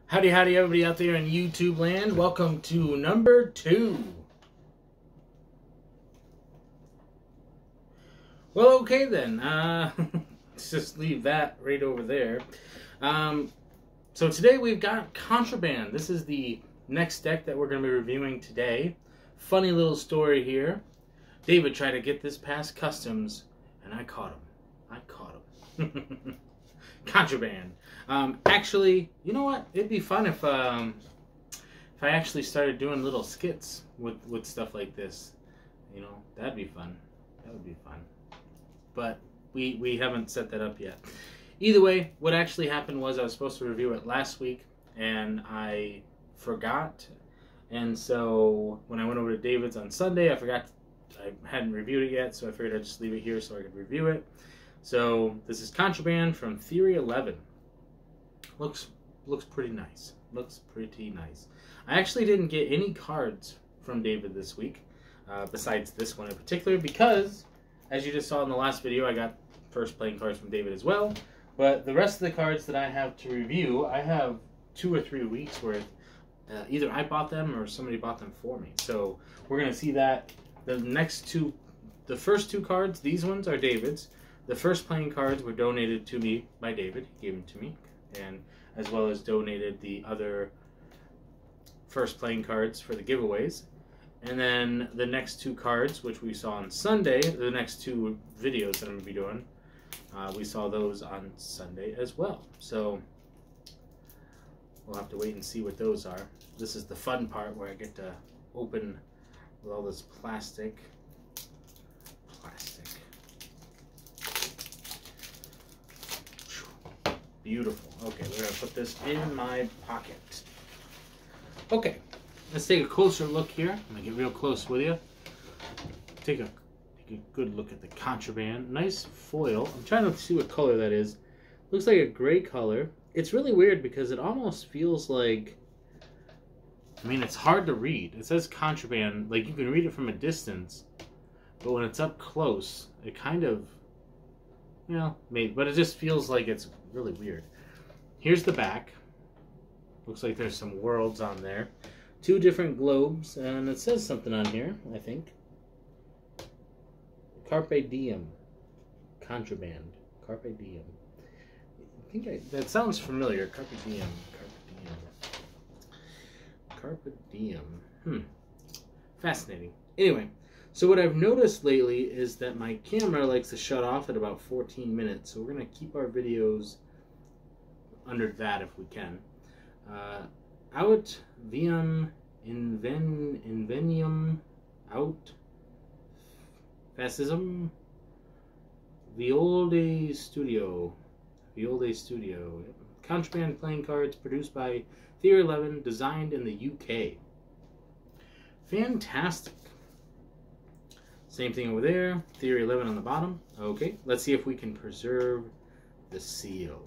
Howdy, howdy, everybody out there in YouTube land. Welcome to number 2. Well, okay then. Let's just leave that right over there. So today we've got Contraband. This is the next deck that we're going to be reviewing today. Funny little story here. David tried to get this past customs, and I caught him. Contraband. Actually, you know what? It'd be fun if I actually started doing little skits with stuff like this. You know, that'd be fun. That would be fun. But we haven't set that up yet. Either way, what actually happened was I was supposed to review it last week, and I forgot. And so when I went over to David's on Sunday, I forgot. I hadn't reviewed it yet, so I figured I'd just leave it here so I could review it. So this is Contraband from Theory11. Looks pretty nice. Looks pretty nice. I actually didn't get any cards from David this week, besides this one in particular, because, as you just saw in the last video, I got first playing cards from David as well. But the rest of the cards that I have to review, I have 2 or 3 weeks worth. Either I bought them or somebody bought them for me. So we're going to see that. The first two cards, these ones are David's. The first playing cards were donated to me by David. He gave them to me. And as well as donated the other first playing cards for the giveaways. And then the next 2 cards, which we saw on Sunday, the next 2 videos that I'm going to be doing, we saw those on Sunday as well. So we'll have to wait and see what those are. This is the fun part where I get to open with all this plastic. Beautiful. Okay, we're going to put this in my pocket. Okay, let's take a closer look here. I'm going to get real close with you. Take a good look at the Contraband. Nice foil. I'm trying to see what color that is. Looks like a gray color. It's really weird because it almost feels like... I mean, it's hard to read. It says Contraband. Like, you can read it from a distance. But when it's up close, it kind of... You know, maybe. But it just feels like it's really weird. Here's the back. Looks like there's some worlds on there. 2 different globes. And it says something on here, I think. Carpe diem. Contraband. Carpe diem. I think that sounds familiar. Carpe diem. Carpe diem. Fascinating. Anyway, so what I've noticed lately is that my camera likes to shut off at about 14 minutes. So we're going to keep our videos under that if we can. Out viam invenium out fascism Violde Studio. Contraband playing cards produced by Theory11, designed in the UK. Fantastic. Same thing over there. Theory11 on the bottom. Okay, let's see if we can preserve the seal.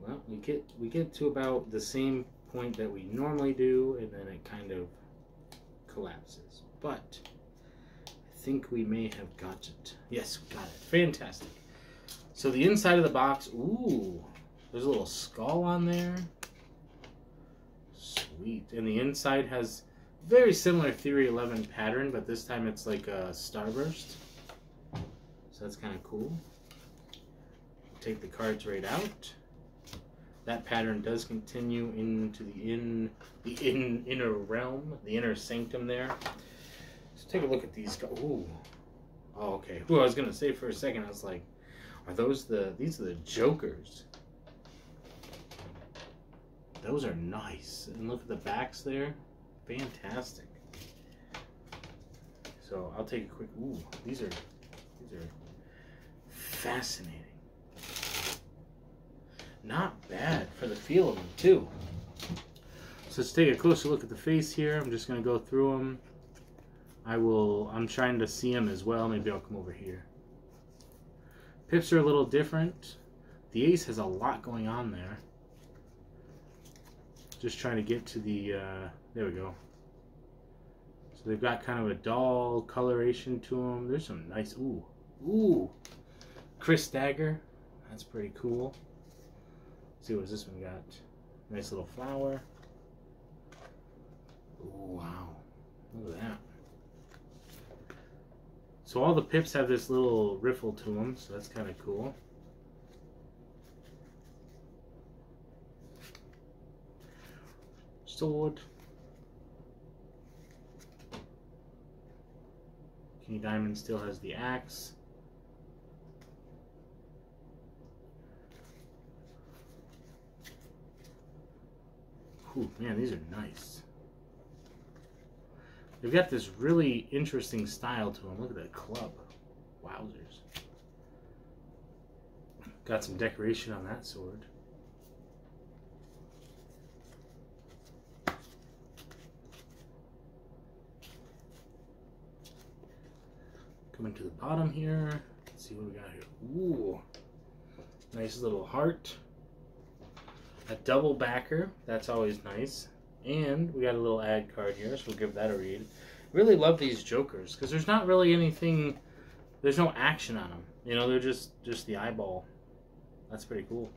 Well, we get to about the same point that we normally do, and then it kind of collapses. But I think we may have got it. Yes, we got it. Fantastic. So the inside of the box, ooh, there's a little skull on there. Sweet. And the inside has very similar Theory11 pattern, but this time it's like a starburst. So that's kind of cool. Take the cards right out. That pattern does continue into the inner realm, the inner sanctum there. Let's take a look at these. Ooh. Oh, okay. Ooh, I was gonna say for a second, I was like, are those these are the Jokers? Those are nice. And look at the backs there. Fantastic. So I'll take a quick... Ooh, these are fascinating. Not bad for the feel of them, too. So let's take a closer look at the face here. I'm just going to go through them. I'm trying to see them as well. Maybe I'll come over here. Pips are a little different. The ace has a lot going on there. Just trying to get to the, there we go. So they've got kind of a dull coloration to them. There's some nice, ooh, Ooh, Chris Dagger. That's pretty cool. Let's see what this one got. Nice little flower. Ooh, wow. Look at that. So all the pips have this little riffle to them, so that's kind of cool. Sword. King Diamond still has the axe. Ooh, man, these are nice. They've got this really interesting style to them. Look at that club. Wowzers. Got some decoration on that sword. Coming to the bottom here. Let's see what we got here. Ooh. Nice little heart. A double backer. That's always nice. And we got a little ad card here, so we'll give that a read. Really love these jokers, because there's not really anything, there's no action on them. You know, they're just the eyeball. That's pretty cool.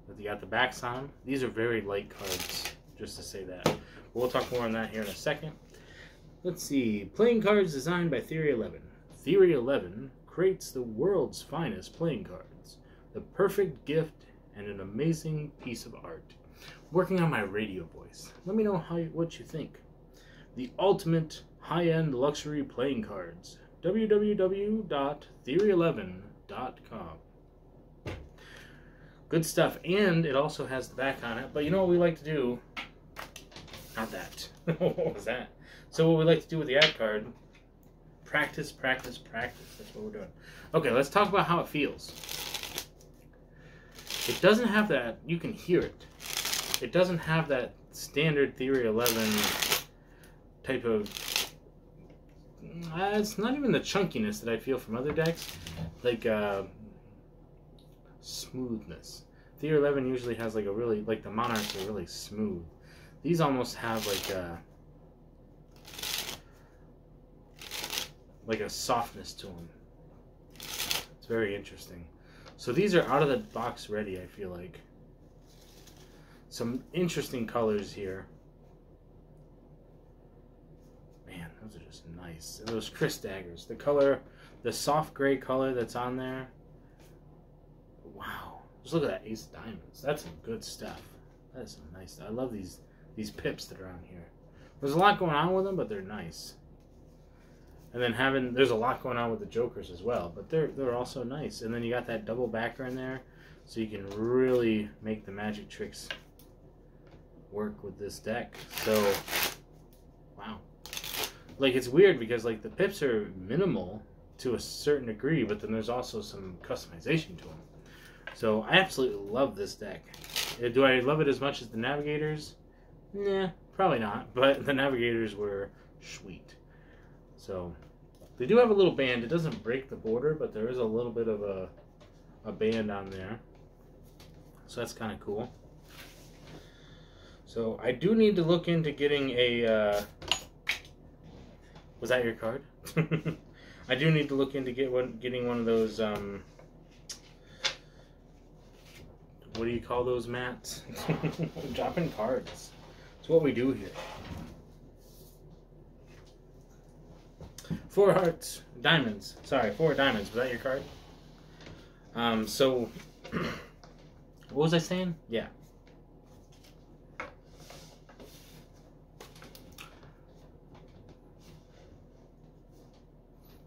But you got the backs on them. These are very light cards, just to say that. We'll talk more on that here in a second. Let's see. Playing cards designed by Theory11. Theory11 creates the world's finest playing cards. The perfect gift and an amazing piece of art. Working on my radio voice. Let me know what you think. The ultimate high-end luxury playing cards. www.theory11.com. Good stuff. And it also has the back on it. But you know what we like to do? Not that. What was that? So what we like to do with the ad card, practice, practice, practice. That's what we're doing. Okay, let's talk about how it feels. It doesn't have that, you can hear it. It doesn't have that standard Theory11 type of, it's not even the chunkiness that I feel from other decks, like smoothness. Theory11 usually has like a really, like the Monarchs are really smooth. These almost have like a softness to them. It's very interesting. So these are out of the box ready, I feel like. Some interesting colors here. Man, those are just nice. Those Chris Daggers. The color, the soft gray color that's on there. Wow. Just look at that Ace of Diamonds. That's some good stuff. That is some nice stuff. I love these pips that are on here. There's a lot going on with them, but they're nice. And then there's a lot going on with the jokers as well, but they're also nice. And then you got that double backer in there, so you can really make the magic tricks work with this deck. So, wow. Like, it's weird because like the pips are minimal to a certain degree, but then there's also some customization to them. So I absolutely love this deck. Do I love it as much as the Navigators? Nah, probably not, but the Navigators were sweet. So, they do have a little band. It doesn't break the border, but there is a little bit of a band on there. So that's kind of cool. So, I do need to look into getting a... was that your card? I do need to look into getting one of those... what do you call those mats? Dropping cards. It's what we do here. 4 hearts, diamonds. Sorry, 4 diamonds. Was that your card? So, what was I saying? Yeah.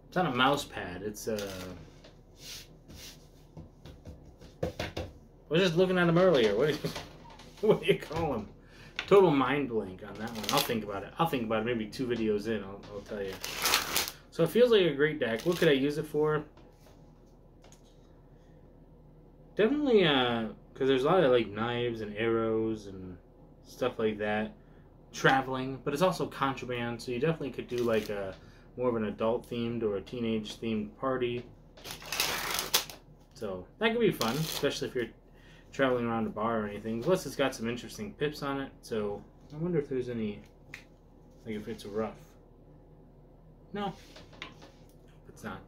It's not a mouse pad. It's a... I was just looking at them earlier. What do you call them? Total mind blank on that one. I'll think about it. I'll think about it. Maybe 2 videos in, I'll tell you. So it feels like a great deck. What could I use it for? Definitely, because there's a lot of like knives and arrows and stuff like that. Traveling, but it's also contraband, so you definitely could do like a more of an adult themed or a teenage themed party. So that could be fun, especially if you're traveling around a bar or anything. Plus it's got some interesting pips on it, so I wonder if there's any, like if it's rough. No, it's not.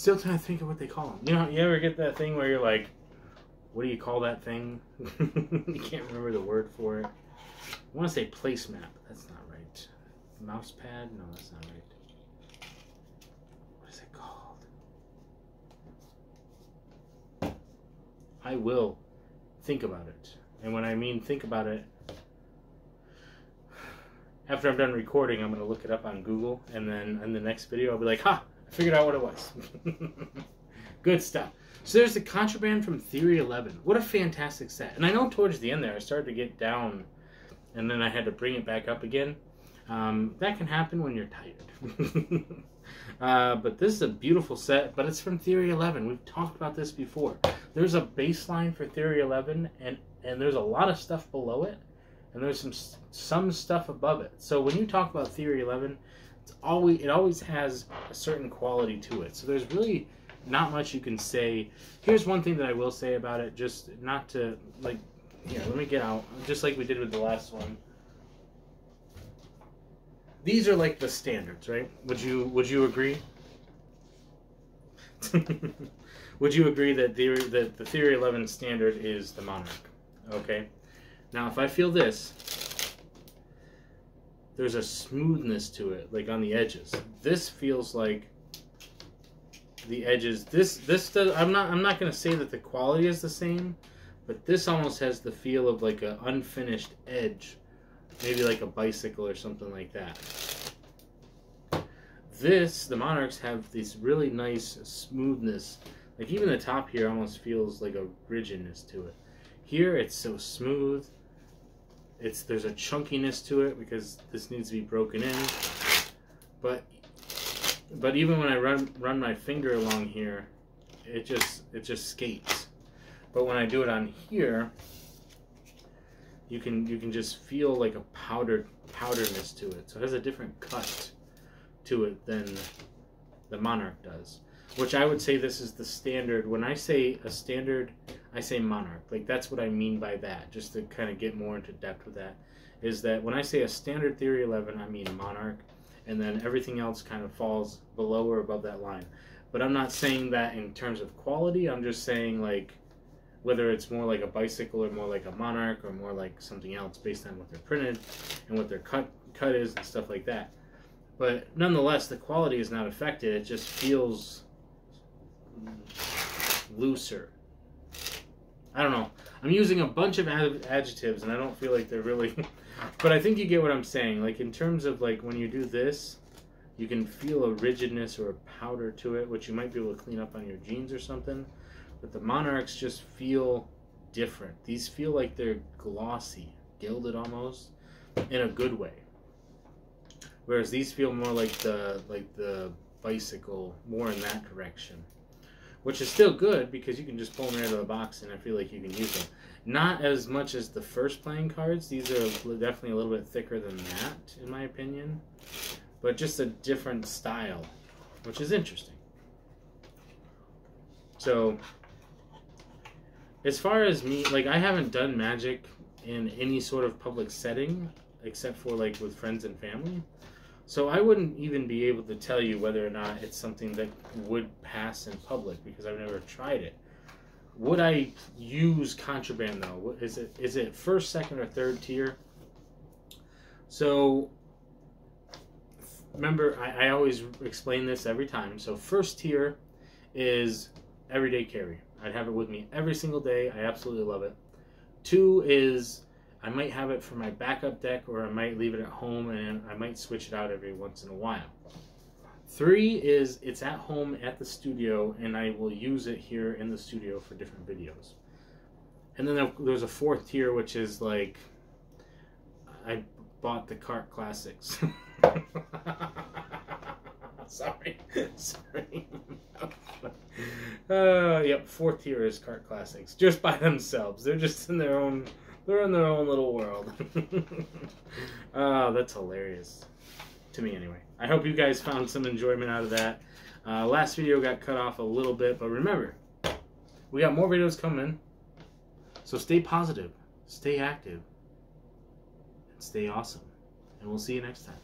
Still trying to think of what they call them. You know, you ever get that thing where you're like, what do you call that thing? You can't remember the word for it. I want to say placemat, but that's not right. Mouse pad? No, that's not right. What is it called? I will think about it. And when I mean think about it, after I'm done recording, I'm going to look it up on Google, and then in the next video, I'll be like, ha! I figured out what it was. Good stuff. So there's the Contraband from Theory11. What a fantastic set. And I know towards the end there, I started to get down, and then I had to bring it back up again. That can happen when you're tired. But this is a beautiful set, but it's from Theory11. We've talked about this before. There's a baseline for Theory11, and there's a lot of stuff below it, and there's some stuff above it. So when you talk about Theory11, it always has a certain quality to it. So there's really not much you can say. Here's one thing that I will say about it, just not to, like, here, let me get out, just like we did with the last one. These are like the standards, right? Would you agree? Would you agree that the Theory11 standard is the Monarch? Okay. Now, if I feel this, there's a smoothness to it, like on the edges. This feels like the edges. This does. I'm not going to say that the quality is the same, but this almost has the feel of like an unfinished edge, maybe like a bicycle or something like that. The Monarchs have this really nice smoothness. Like even the top here almost feels like a rigidness to it. Here it's so smooth. There's a chunkiness to it because this needs to be broken in. But even when I run my finger along here, it just skates. But when I do it on here, you can just feel like a powderness to it. So it has a different cut to it than the Monarch does. Which I would say this is the standard. When I say a standard, I say Monarch. Like that's what I mean by that. Just to kind of get more into depth with that, is that when I say a standard Theory11, I mean Monarch, and then everything else kind of falls below or above that line. But I'm not saying that in terms of quality. I'm just saying like whether it's more like a bicycle or more like a Monarch or more like something else based on what they're printed and what their cut is and stuff like that. But nonetheless, the quality is not affected. It just feels looser. I don't know. I'm using a bunch of adjectives, and I don't feel like they're really... But I think you get what I'm saying. Like, in terms of, like, when you do this, you can feel a rigidness or a powder to it, which you might be able to clean up on your jeans or something. But the Monarchs just feel different. These feel like they're glossy, gilded almost, in a good way. Whereas these feel more like the bicycle, more in that direction. Which is still good because you can just pull them right out of the box and I feel like you can use them. Not as much as the first playing cards. These are definitely a little bit thicker than that, in my opinion. But just a different style, which is interesting. So, as far as me, like I haven't done Magic in any sort of public setting, except for like with friends and family. So I wouldn't even be able to tell you whether or not it's something that would pass in public because I've never tried it. Would I use Contraband though? Is it first, second, or third tier? So remember, I always explain this every time. So first tier is everyday carry. I'd have it with me every single day. I absolutely love it. 2 is I might have it for my backup deck, or I might leave it at home and I might switch it out every once in a while. 3 is it's at home at the studio and I will use it here in the studio for different videos. And then there's a 4th tier, which is like I bought the Cart Classics. Sorry. Yep, 4th tier is Cart Classics. Just by themselves. They're just in their own... They're in their own little world. Oh, that's hilarious. To me, anyway. I hope you guys found some enjoyment out of that. Last video got cut off a little bit, but remember, we got more videos coming. So stay positive, stay active, and stay awesome. And we'll see you next time.